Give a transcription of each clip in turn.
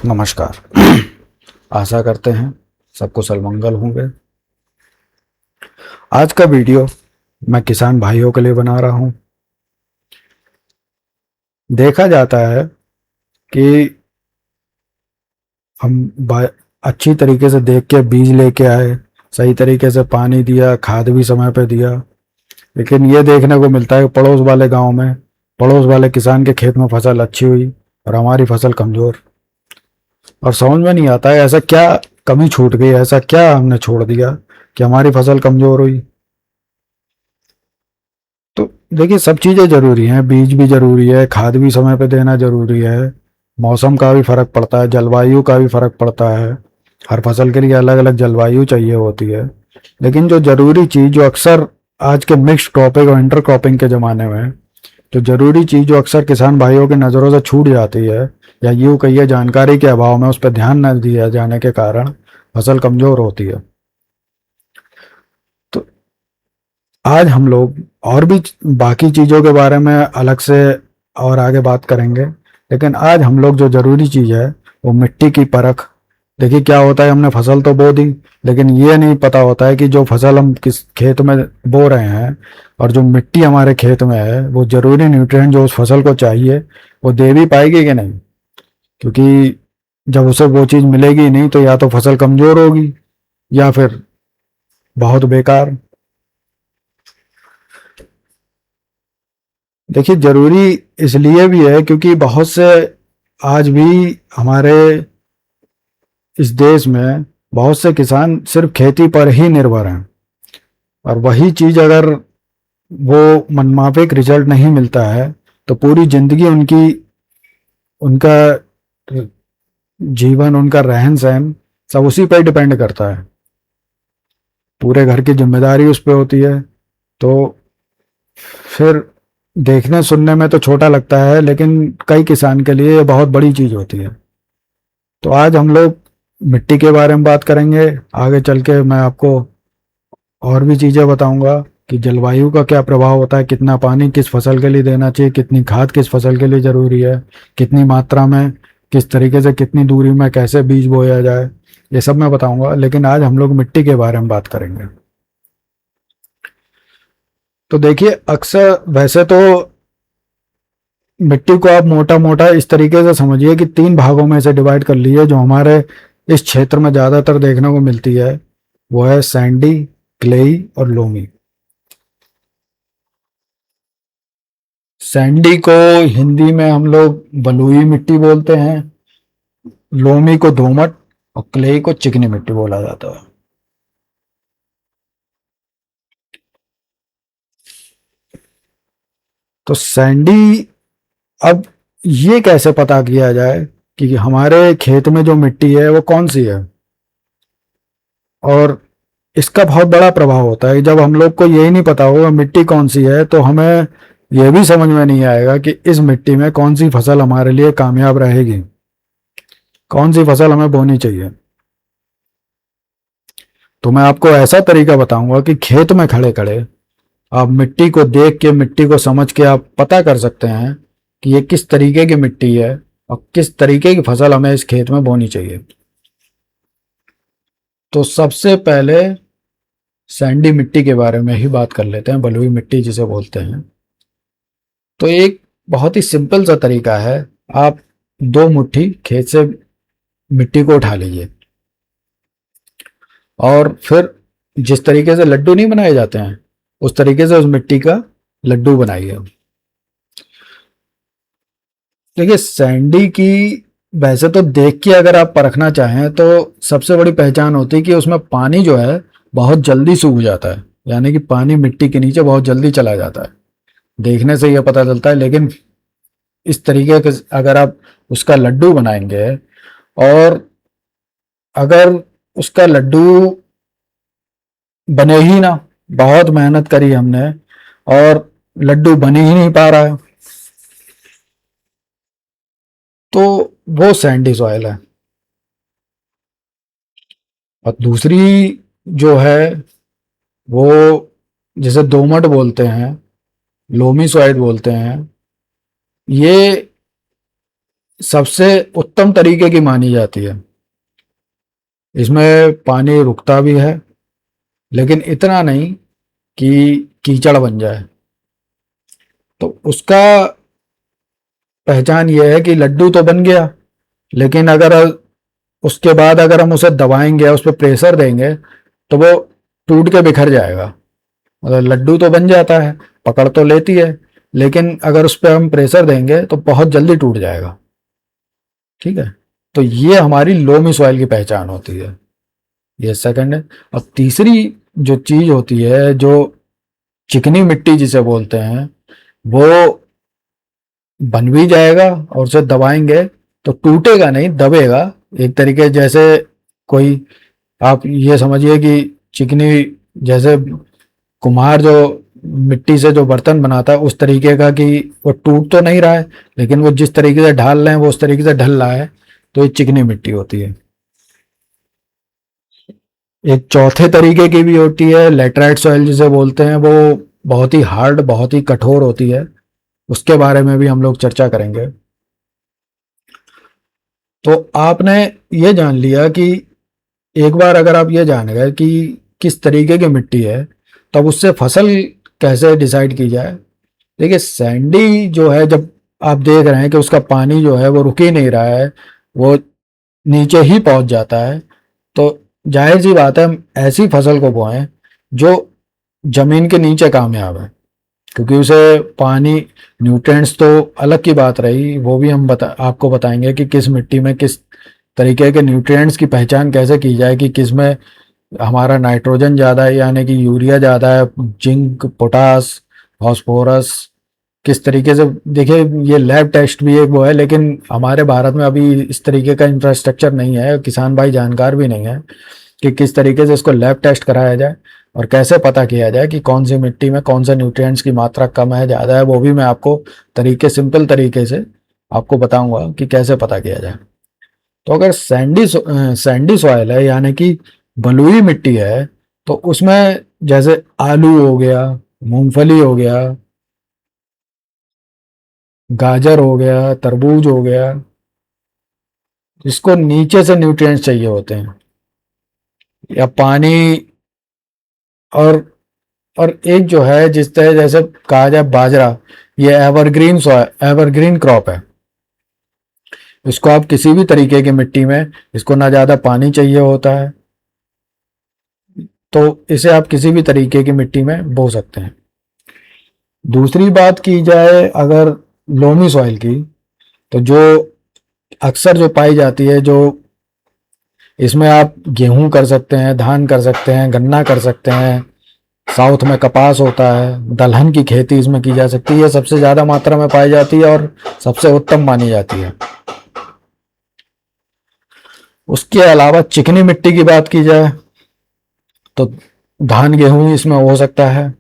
नमस्कार। आशा करते हैं सब कुशल मंगल होंगे। आज का वीडियो मैं किसान भाइयों के लिए बना रहा हूं। देखा जाता है कि हम अच्छी तरीके से देख के बीज लेके आए, सही तरीके से पानी दिया, खाद भी समय पे दिया, लेकिन ये देखने को मिलता है कि पड़ोस वाले गांव में पड़ोस वाले किसान के खेत में फसल अच्छी हुई और हमारी फसल कमजोर। और समझ में नहीं आता है ऐसा क्या कमी छूट गई, ऐसा क्या हमने छोड़ दिया कि हमारी फसल कमजोर हुई। तो देखिए, सब चीज़ें ज़रूरी हैं, बीज भी ज़रूरी है, खाद भी समय पे देना ज़रूरी है, मौसम का भी फ़र्क पड़ता है, जलवायु का भी फ़र्क पड़ता है। हर फसल के लिए अलग अलग जलवायु चाहिए होती है। लेकिन जो ज़रूरी चीज़ जो अक्सर आज के मिक्स क्रॉपिंग और इंटर क्रॉपिंग के ज़माने में जो ज़रूरी चीज़ जो अक्सर किसान भाइयों की नज़रों से छूट जाती है, या यूँ कहिए जानकारी के अभाव में उस पर ध्यान न दिया जाने के कारण फसल कमज़ोर होती है। तो आज हम लोग और भी बाकी चीज़ों के बारे में अलग से और आगे बात करेंगे, लेकिन आज हम लोग जो ज़रूरी चीज़ है वो मिट्टी की परख। देखिए क्या होता है, हमने फसल तो बो दी, लेकिन ये नहीं पता होता है कि जो फसल हम किस खेत में बो रहे हैं और जो मिट्टी हमारे खेत में है वो ज़रूरी न्यूट्रिएंट जो उस फसल को चाहिए वो दे भी पाएगी कि नहीं। क्योंकि जब उसे वो चीज़ मिलेगी नहीं तो या तो फसल कमज़ोर होगी या फिर बहुत बेकार। देखिए, ज़रूरी इसलिए भी है क्योंकि बहुत से आज भी हमारे इस देश में बहुत से किसान सिर्फ खेती पर ही निर्भर हैं, और वही चीज़ अगर वो मनमाफिक रिजल्ट नहीं मिलता है तो पूरी ज़िंदगी उनकी उनका जीवन, उनका रहन सहन सब उसी पर डिपेंड करता है। पूरे घर की जिम्मेदारी उस पर होती है। तो फिर देखने सुनने में तो छोटा लगता है, लेकिन कई किसान के लिए ये बहुत बड़ी चीज़ होती है। तो आज हम लोग मिट्टी के बारे में बात करेंगे। आगे चल के मैं आपको और भी चीज़ें बताऊंगा कि जलवायु का क्या प्रभाव होता है, कितना पानी किस फसल के लिए देना चाहिए, कितनी खाद किस फसल के लिए ज़रूरी है, कितनी मात्रा में, किस तरीके से, कितनी दूरी में कैसे बीज बोया जाए, ये सब मैं बताऊंगा। लेकिन आज हम लोग मिट्टी के बारे में बात करेंगे। तो देखिए, अक्सर वैसे तो मिट्टी को आप मोटा मोटा इस तरीके से समझिए कि तीन भागों में से डिवाइड कर लीजिए। जो हमारे इस क्षेत्र में ज़्यादातर देखने को मिलती है वो है सैंडी, क्लेई और लोमी। सैंडी को हिंदी में हम लोग बलुई मिट्टी बोलते हैं, लोमी को दोमट और क्लेई को चिकनी मिट्टी बोला जाता है। तो सैंडी, अब ये कैसे पता किया जाए कि हमारे खेत में जो मिट्टी है वो कौन सी है। और इसका बहुत बड़ा प्रभाव होता है। जब हम लोग को यही नहीं पता होगा मिट्टी कौन सी है तो हमें यह भी समझ में नहीं आएगा कि इस मिट्टी में कौन सी फसल हमारे लिए कामयाब रहेगी, कौन सी फसल हमें बोनी चाहिए। तो मैं आपको ऐसा तरीका बताऊंगा कि खेत में खड़े खड़े आप मिट्टी को देख के, मिट्टी को समझ के आप पता कर सकते हैं कि ये किस तरीके की मिट्टी है और किस तरीके की फसल हमें इस खेत में बोनी चाहिए। तो सबसे पहले सैंडी मिट्टी के बारे में ही बात कर लेते हैं, बलुई मिट्टी जिसे बोलते हैं। तो एक बहुत ही सिंपल सा तरीका है, आप दो मुट्ठी खेत से मिट्टी को उठा लीजिए और फिर जिस तरीके से लड्डू नहीं बनाए जाते हैं उस तरीके से उस मिट्टी का लड्डू बनाइए। देखिए, सैंडी की वैसे तो देख के अगर आप परखना चाहें तो सबसे बड़ी पहचान होती है कि उसमें पानी जो है बहुत जल्दी सूख जाता है, यानी कि पानी मिट्टी के नीचे बहुत जल्दी चला जाता है, देखने से यह पता चलता है। लेकिन इस तरीके के अगर आप उसका लड्डू बनाएंगे और अगर उसका लड्डू बने ही ना, बहुत मेहनत करी हमने और लड्डू बन ही नहीं पा रहा है, तो वो सैंडी सॉइल है। और दूसरी जो है वो जिसे दोमट बोलते हैं, लोमी सॉइल बोलते हैं, ये सबसे उत्तम तरीके की मानी जाती है। इसमें पानी रुकता भी है, लेकिन इतना नहीं कि कीचड़ बन जाए। तो उसका पहचान ये है कि लड्डू तो बन गया, लेकिन अगर उसके बाद अगर हम उसे दबाएंगे, उस पर प्रेशर देंगे, तो वो टूट के बिखर जाएगा। मतलब लड्डू तो बन जाता है, पकड़ तो लेती है, लेकिन अगर उस पर हम प्रेशर देंगे तो बहुत जल्दी टूट जाएगा। ठीक है, तो ये हमारी लोमी सॉइल की पहचान होती है। ये सेकंड है। और तीसरी जो चीज होती है, जो चिकनी मिट्टी जिसे बोलते हैं, वो बन भी जाएगा और उसे दबाएंगे तो टूटेगा नहीं, दबेगा। एक तरीके जैसे कोई, आप ये समझिए कि चिकनी, जैसे कुम्हार जो मिट्टी से जो बर्तन बनाता है उस तरीके का, कि वो टूट तो नहीं रहा है, लेकिन वो जिस तरीके से ढाल रहे हैं वो उस तरीके से ढल रहा है, तो ये चिकनी मिट्टी होती है। एक चौथे तरीके की भी होती है, लेटराइट सॉइल जिसे बोलते हैं, वो बहुत ही हार्ड, बहुत ही कठोर होती है। उसके बारे में भी हम लोग चर्चा करेंगे। तो आपने ये जान लिया कि एक बार अगर आप ये जान गए कि किस तरीके की मिट्टी है, तब उससे फसल कैसे डिसाइड की जाए। देखिए, सैंडी जो है, जब आप देख रहे हैं कि उसका पानी जो है वो रुक ही नहीं रहा है, वो नीचे ही पहुंच जाता है, तो जाहिर सी बात है हम ऐसी फसल को बोएं जो जमीन के नीचे कामयाब है। क्योंकि उसे पानी, न्यूट्रिएंट्स तो अलग की बात रही, वो भी हम आपको बताएंगे कि किस मिट्टी में किस तरीके के न्यूट्रिएंट्स की पहचान कैसे की जाए, कि किस में हमारा नाइट्रोजन ज़्यादा है, यानी कि यूरिया ज़्यादा है, जिंक, पोटास, फास्फोरस, किस तरीके से। देखिए, ये लैब टेस्ट भी एक वो है, लेकिन हमारे भारत में अभी इस तरीके का इंफ्रास्ट्रक्चर नहीं है, किसान भाई जानकार भी नहीं है कि किस तरीके से इसको लैब टेस्ट कराया जाए और कैसे पता किया जाए कि कौन सी मिट्टी में कौन सा न्यूट्रिएंट्स की मात्रा कम है, ज़्यादा है। वो भी मैं आपको सिंपल तरीके से आपको बताऊंगा कि कैसे पता किया जाए। तो अगर सैंडी सॉइल है, यानी कि बलुई मिट्टी है, तो उसमें जैसे आलू हो गया, मूंगफली हो गया, गाजर हो गया, तरबूज हो गया, इसको नीचे से न्यूट्रिएंट्स चाहिए होते हैं, या पानी। और एक जो है, जिस तरह जैसे कहा जाए बाजरा, ये एवरग्रीन क्रॉप है। इसको आप किसी भी तरीके की मिट्टी में, इसको ना ज़्यादा पानी चाहिए होता है, तो इसे आप किसी भी तरीके की मिट्टी में बो सकते हैं। दूसरी बात की जाए अगर लोमी सॉइल की, तो जो अक्सर जो पाई जाती है, जो इसमें आप गेहूं कर सकते हैं, धान कर सकते हैं, गन्ना कर सकते हैं, साउथ में कपास होता है, दलहन की खेती इसमें की जा सकती है, सबसे ज़्यादा मात्रा में पाई जाती है और सबसे उत्तम मानी जाती है। उसके अलावा चिकनी मिट्टी की बात की जाए तो धान गेहूं इसमें हो सकता है,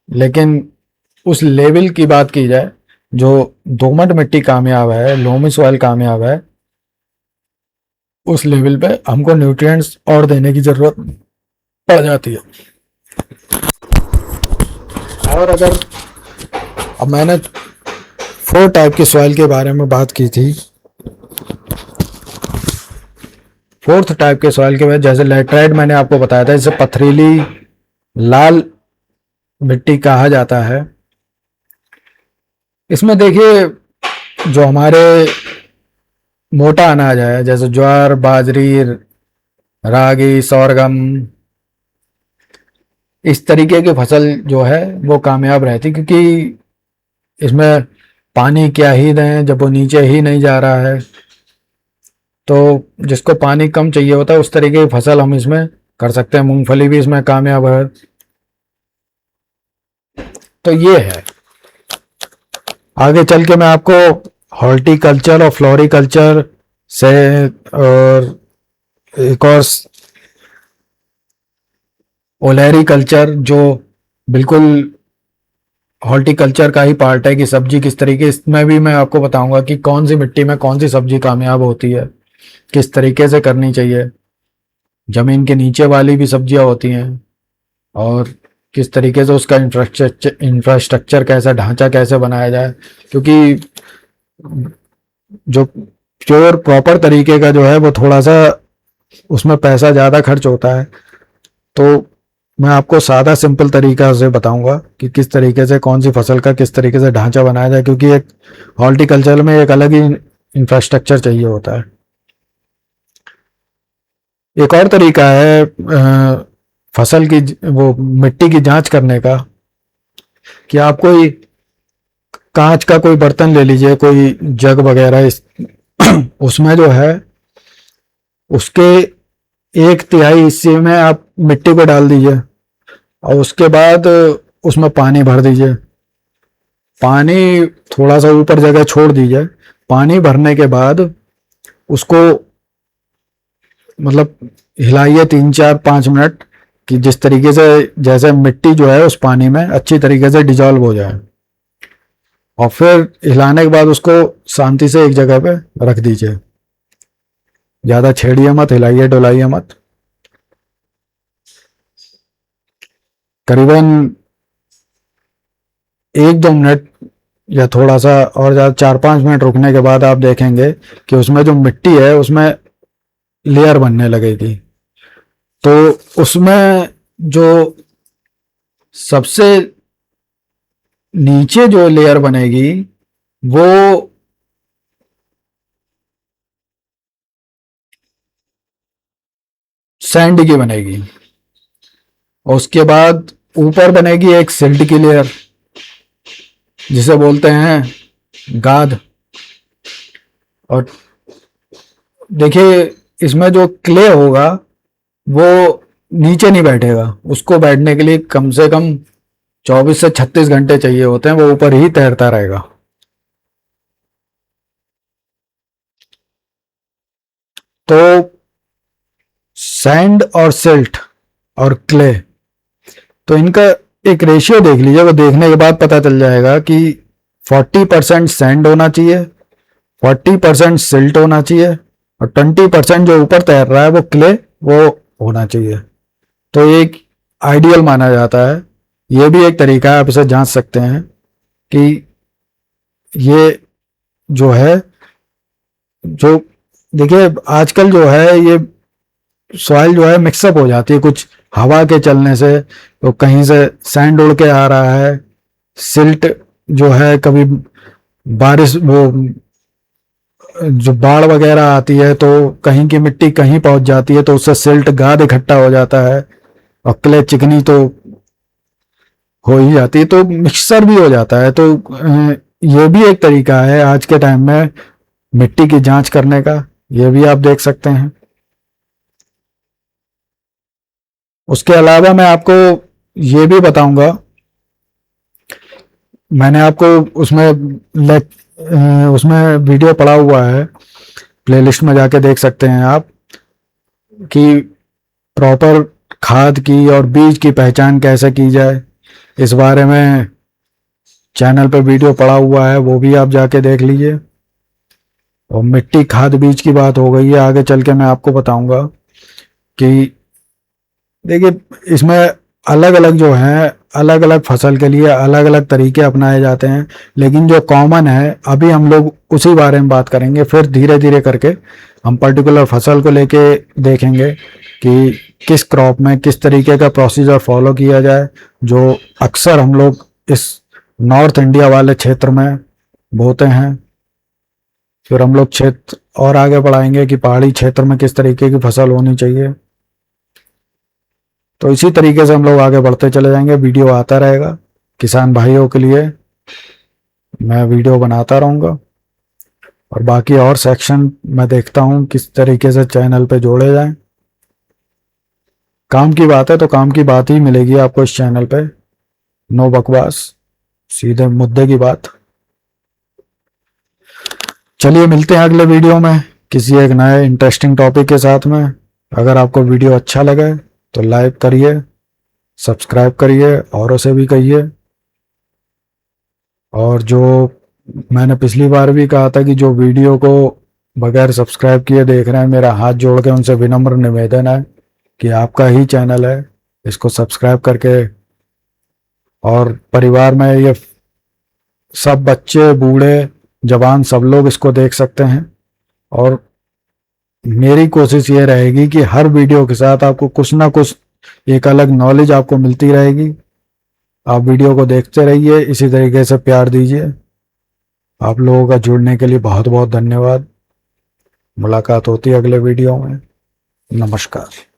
लेकिन उस लेवल की बात की जाए जो दोमट मिट्टी कामयाब है, लोमी सॉइल कामयाब है, उस लेवल पे हमको न्यूट्रिएंट्स और देने की ज़रूरत पड़ जाती है। और अगर, अब मैंने 4 टाइप की सॉइल के बारे में बात की थी, 4th टाइप के सॉइल के बाद जैसे लेटराइट मैंने आपको बताया था, इसे पथरीली लाल मिट्टी कहा जाता है। इसमें देखिए, जो हमारे मोटा अनाज है, जैसे ज्वार, बाजरी, रागी, sorghum, इस तरीके की फसल जो है वो कामयाब रहती, क्योंकि इसमें पानी क्या ही दें जब वो नीचे ही नहीं जा रहा है। तो जिसको पानी कम चाहिए होता है उस तरीके की फसल हम इसमें कर सकते हैं। मूंगफली भी इसमें कामयाब है। तो ये है, आगे चल के मैं आपको हॉर्टिकल्चर और फ्लोरिकल्चर से, और एक और ओलेरी कल्चर, जो बिल्कुल हॉर्टिकल्चर का ही पार्ट है, कि सब्जी किस तरीके, इसमें भी मैं आपको बताऊंगा कि कौन सी मिट्टी में कौन सी सब्जी कामयाब होती है, किस तरीके से करनी चाहिए। जमीन के नीचे वाली भी सब्जियां होती हैं, और किस तरीके से उसका इंफ्रास्ट्रक्चर कैसा, ढांचा कैसे बनाया जाए। क्योंकि जो प्योर प्रॉपर तरीके का जो है वो थोड़ा सा उसमें पैसा ज़्यादा खर्च होता है। तो मैं आपको सादा सिंपल तरीका से बताऊंगा कि किस तरीके से कौन सी फसल का किस तरीके से ढांचा बनाया जाए, क्योंकि एक हॉर्टिकल्चर में एक अलग ही इंफ्रास्ट्रक्चर चाहिए होता है। एक और तरीका है फसल की वो मिट्टी की जांच करने का, कि आप कोई कांच का कोई बर्तन ले लीजिए, कोई जग वगैरह, इस उसमें जो है उसके 1/3 हिस्से में आप मिट्टी को डाल दीजिए और उसके बाद उसमें पानी भर दीजिए। पानी थोड़ा सा ऊपर जगह छोड़ दीजिए। पानी भरने के बाद उसको मतलब हिलाइए 3 4 5 मिनट, कि जिस तरीके से जैसे मिट्टी जो है उस पानी में अच्छी तरीके से डिजॉल्व हो जाए। और फिर हिलाने के बाद उसको शांति से एक जगह पे रख दीजिए। ज़्यादा छेड़िए मत, हिलाइए डुलाइए मत। करीबन 1 2 मिनट या थोड़ा सा और ज़्यादा 4 5 मिनट रुकने के बाद आप देखेंगे कि उसमें जो मिट्टी है उसमें लेयर बनने लगेगी। तो उसमें जो सबसे नीचे जो लेयर बनेगी वो सैंड की बनेगी, और उसके बाद ऊपर बनेगी एक सिल्ट की लेयर, जिसे बोलते हैं गाद। और देखिए इसमें जो क्ले होगा वो नीचे नहीं बैठेगा, उसको बैठने के लिए कम से कम 24 से 36 घंटे चाहिए होते हैं, वो ऊपर ही तैरता रहेगा। तो सैंड और सिल्ट और क्ले, तो इनका एक रेशियो देख लीजिए। वो देखने के बाद पता चल जाएगा कि 40% सैंड होना चाहिए, 40% सिल्ट होना चाहिए, और 20% जो ऊपर तैर रहा है वो क्ले वो होना चाहिए। तो एक आइडियल माना जाता है। ये भी एक तरीका है, आप इसे जांच सकते हैं कि ये जो है, जो देखिए आजकल जो है ये सॉइल जो है मिक्सअप हो जाती है कुछ हवा के चलने से। तो कहीं से सैंड उड़ के आ रहा है, सिल्ट जो है कभी बारिश वो जो बाढ़ वगैरह आती है तो कहीं की मिट्टी कहीं पहुंच जाती है, तो उससे सिल्ट गाद इकट्ठा हो जाता है, और क्ले चिकनी तो हो ही जाती है, तो मिक्सर भी हो जाता है। तो ये भी एक तरीका है आज के टाइम में मिट्टी की जांच करने का, ये भी आप देख सकते हैं। उसके अलावा मैं आपको ये भी बताऊंगा, मैंने आपको उसमें वीडियो पड़ा हुआ है, प्लेलिस्ट में जाके देख सकते हैं आप, कि प्रॉपर खाद की और बीज की पहचान कैसे की जाए। इस बारे में चैनल पे वीडियो पड़ा हुआ है, वो भी आप जाके देख लीजिए। और मिट्टी खाद बीज की बात हो गई है, आगे चल के मैं आपको बताऊंगा कि देखिए इसमें अलग अलग जो है, अलग अलग फसल के लिए अलग अलग तरीके अपनाए जाते हैं, लेकिन जो कॉमन है अभी हम लोग उसी बारे में बात करेंगे। फिर धीरे धीरे करके हम पर्टिकुलर फसल को लेके देखेंगे कि किस क्रॉप में किस तरीके का प्रोसीजर फॉलो किया जाए, जो अक्सर हम लोग इस नॉर्थ इंडिया वाले क्षेत्र में बोते हैं। फिर हम लोग क्षेत्र और आगे बढ़ाएंगे कि पहाड़ी क्षेत्र में किस तरीके की फसल होनी चाहिए। तो इसी तरीके से हम लोग आगे बढ़ते चले जाएंगे, वीडियो आता रहेगा। किसान भाइयों के लिए मैं वीडियो बनाता रहूँगा, और बाकी और सेक्शन मैं देखता हूँ किस तरीके से चैनल पे जोड़े जाएं। काम की बात है तो काम की बात ही मिलेगी आपको इस चैनल पे, नो बकवास, सीधे मुद्दे की बात। चलिए मिलते हैं अगले वीडियो में किसी एक नए इंटरेस्टिंग टॉपिक के साथ में। अगर आपको वीडियो अच्छा लगे तो लाइक करिए, सब्सक्राइब करिए, औरों से भी कहिए। और जो मैंने पिछली बार भी कहा था कि जो वीडियो को बगैर सब्सक्राइब किए देख रहे हैं, मेरा हाथ जोड़ के उनसे विनम्र निवेदन है कि आपका ही चैनल है, इसको सब्सक्राइब करके, और परिवार में ये सब बच्चे बूढ़े जवान सब लोग इसको देख सकते हैं। और मेरी कोशिश ये रहेगी कि हर वीडियो के साथ आपको कुछ ना कुछ एक अलग नॉलेज आपको मिलती रहेगी। आप वीडियो को देखते रहिए, इसी तरीके से प्यार दीजिए। आप लोगों का जुड़ने के लिए बहुत बहुत धन्यवाद। मुलाकात होती है अगले वीडियो में। नमस्कार।